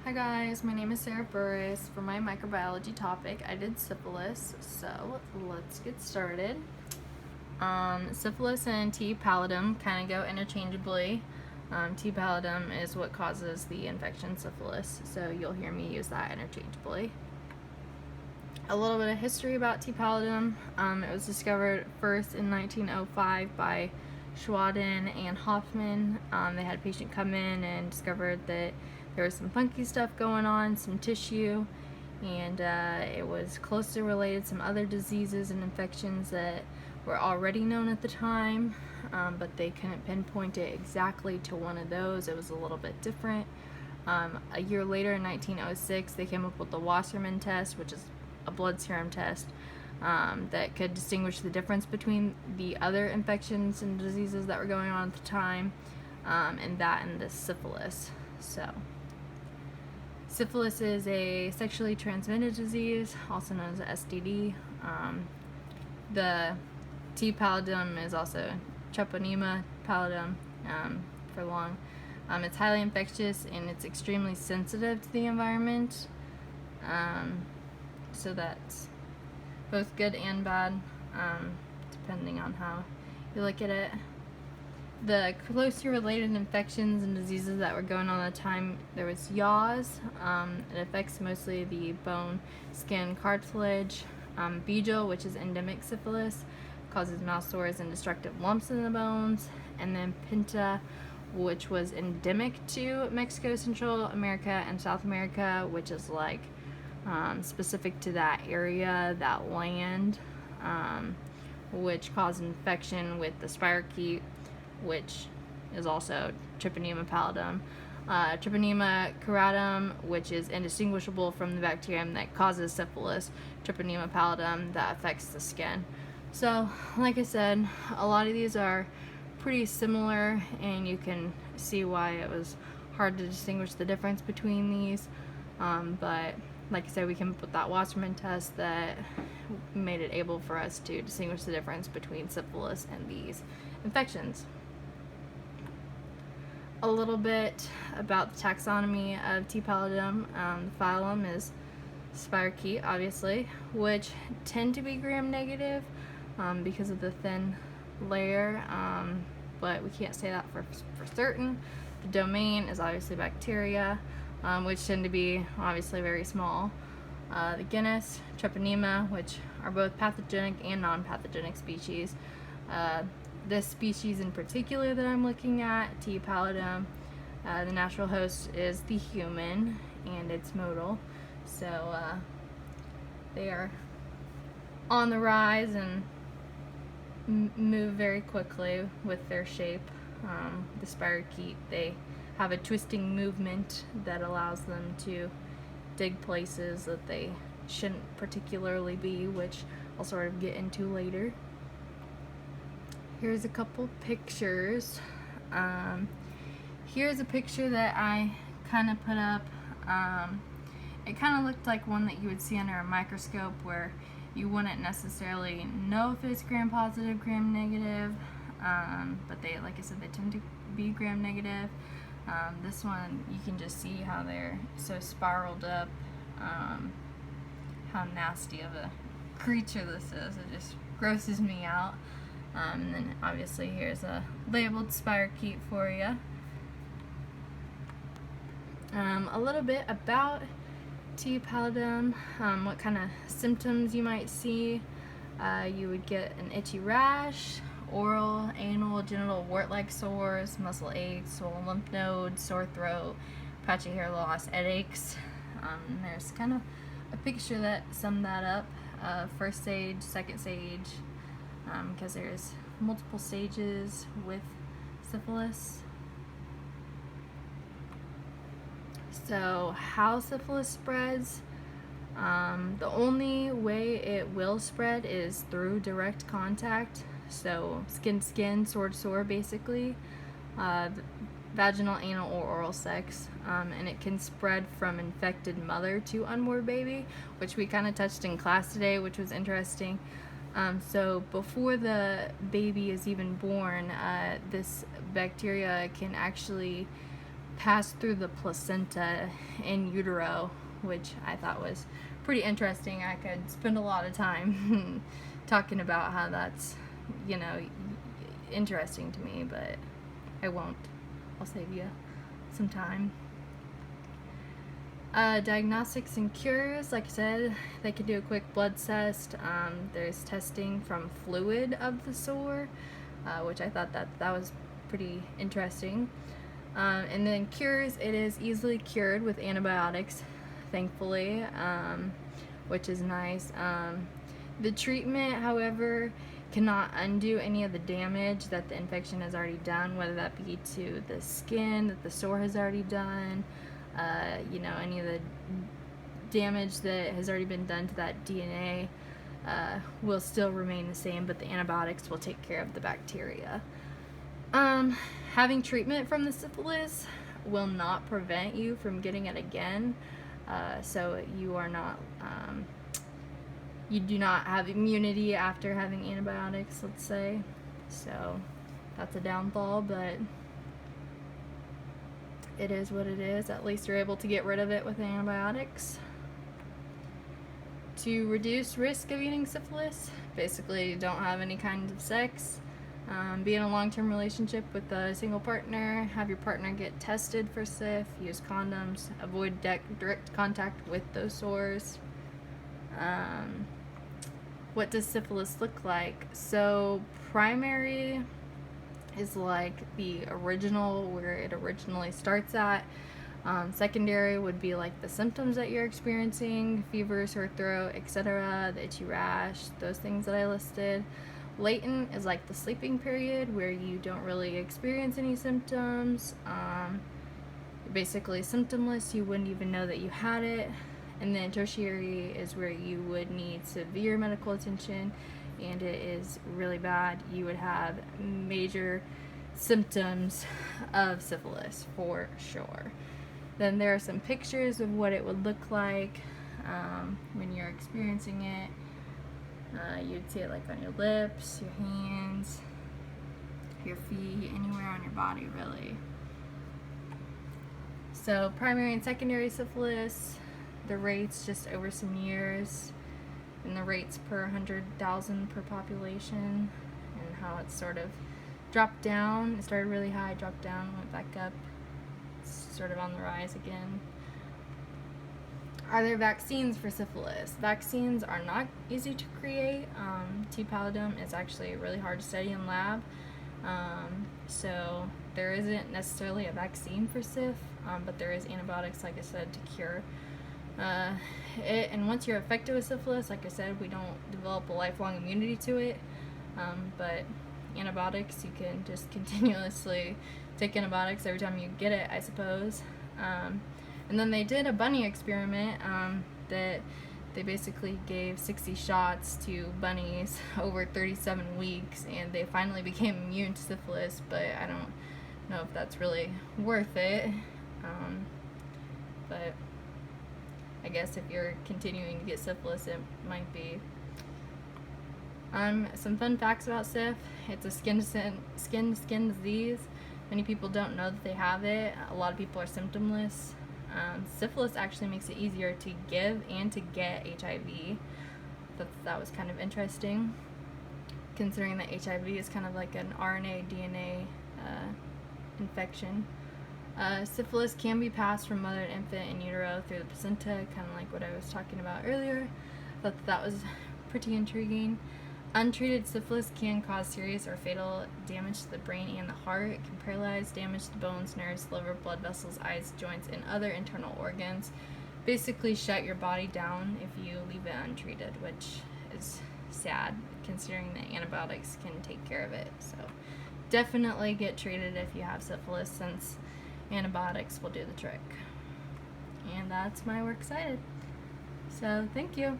Hi guys, my name is Sarah Burris. For my microbiology topic, I did syphilis, so let's get started. Syphilis and T. pallidum kind of go interchangeably. T. pallidum is what causes the infection syphilis, so you'll hear me use that interchangeably. A little bit of history about T. pallidum. It was discovered first in 1905 by Schwaden and Hoffman. They had a patient come in and discovered that there was some funky stuff going on, some tissue, and it was closely related to some other diseases and infections that were already known at the time, but they couldn't pinpoint it exactly to one of those. It was a little bit different. A year later, in 1906, they came up with the Wassermann test, which is a blood serum test that could distinguish the difference between the other infections and diseases that were going on at the time, and the syphilis. So, syphilis is a sexually transmitted disease, also known as a STD. The T. pallidum is also Treponema pallidum for long. It's highly infectious and it's extremely sensitive to the environment. So that's both good and bad, depending on how you look at it. The closely related infections and diseases that were going on at the time, there was yaws. It affects mostly the bone, skin, cartilage. Beagel, which is endemic syphilis, causes mouth sores and destructive lumps in the bones. And then Pinta, which was endemic to Mexico, Central America, and South America, which is like specific to that area, that land, which caused infection with the spirochete, which is also Treponema pallidum. Treponema curatum, which is indistinguishable from the bacterium that causes syphilis. Treponema pallidum, that affects the skin. So, like I said, a lot of these are pretty similar, and you can see why it was hard to distinguish the difference between these. But like I said, we came up with that Wassermann test that made it able for us to distinguish the difference between syphilis and these infections. A little bit about the taxonomy of T. pallidum. The phylum is Spirochete, obviously, which tend to be gram-negative because of the thin layer, but we can't say that for certain. The domain is obviously bacteria, which tend to be obviously very small. The genus, Treponema, which are both pathogenic and non-pathogenic species. This species in particular that I'm looking at, T. pallidum, the natural host is the human, and it's motile. So they are on the rise and move very quickly with their shape. The spirochete, they have a twisting movement that allows them to dig places that they shouldn't particularly be, which I'll sort of get into later. Here's a couple pictures. Here's a picture that I kind of put up. It kind of looked like one that you would see under a microscope where you wouldn't necessarily know if it's gram-positive, gram-negative, but they, like I said, they tend to be gram-negative. This one, you can just see how they're so spiraled up, how nasty of a creature this is. It just grosses me out. And then obviously here's a labeled spirochete for you. A little bit about T. pallidum, what kind of symptoms you might see. You would get an itchy rash, oral, anal, genital wart-like sores, muscle aches, swollen lymph nodes, sore throat, patchy hair loss, headaches. There's kind of a picture that summed that up. First stage, second stage, because there's multiple stages with syphilis. So how syphilis spreads, the only way it will spread is through direct contact, so skin to skin, sore to sore basically, vaginal, anal, or oral sex, and it can spread from infected mother to unborn baby, which we kind of touched in class today, which was interesting. So before the baby is even born, this bacteria can actually pass through the placenta in utero, which I thought was pretty interesting. I could spend a lot of time talking about how that's, you know, interesting to me, but I won't. I'll save you some time. Diagnostics and cures, like I said, they can do a quick blood test. There's testing from fluid of the sore, which I thought that was pretty interesting. And then cures, it is easily cured with antibiotics, thankfully, which is nice. The treatment, however, cannot undo any of the damage that the infection has already done, whether that be to the skin that the sore has already done, you know, any of the damage that has already been done to that DNA will still remain the same, but the antibiotics will take care of the bacteria. Having treatment from the syphilis will not prevent you from getting it again, so you are not, you do not have immunity after having antibiotics, let's say, so that's a downfall, but it is what it is. At least you're able to get rid of it with antibiotics. To reduce risk of getting syphilis, basically don't have any kind of sex, be in a long-term relationship with a single partner, have your partner get tested for SIF, use condoms, avoid direct contact with those sores. What does syphilis look like? So primary is like the original, where it originally starts at. Secondary would be like the symptoms that you're experiencing, fever, sore throat, etc., the itchy rash, those things that I listed. Latent is like the sleeping period, where you don't really experience any symptoms. You're basically symptomless, you wouldn't even know that you had it. And then tertiary is where you would need severe medical attention, and it is really bad. You would have major symptoms of syphilis for sure. Then there are some pictures of what it would look like when you're experiencing it. You'd see it like on your lips, your hands, your feet, anywhere on your body really. So primary and secondary syphilis, the rates just over some years, and the rates per 100,000 per population, and how it's sort of dropped down. It started really high, dropped down, went back up. It's sort of on the rise again. Are there vaccines for syphilis? Vaccines are not easy to create. T. pallidum is actually really hard to study in lab. So there isn't necessarily a vaccine for SIF, but there is antibiotics, like I said, to cure it. And once you're affected with syphilis, like I said, we don't develop a lifelong immunity to it, but antibiotics, you can just continuously take antibiotics every time you get it, I suppose. And then they did a bunny experiment that they basically gave 60 shots to bunnies over 37 weeks, and they finally became immune to syphilis, but I don't know if that's really worth it. But I guess if you're continuing to get syphilis, it might be. Some fun facts about SIF. It's a skin-to-skin disease. Many people don't know that they have it. A lot of people are symptomless. Syphilis actually makes it easier to give and to get HIV. That was kind of interesting, considering that HIV is kind of like an RNA, DNA infection. Syphilis can be passed from mother to infant in utero through the placenta, kind of like what I was talking about earlier. Thought that was pretty intriguing. Untreated syphilis can cause serious or fatal damage to the brain and the heart. It can paralyze, damage the bones, nerves, liver, blood vessels, eyes, joints, and other internal organs. Basically shut your body down if you leave it untreated, which is sad considering that antibiotics can take care of it. So definitely get treated if you have syphilis, since antibiotics will do the trick. And that's my works cited. So thank you.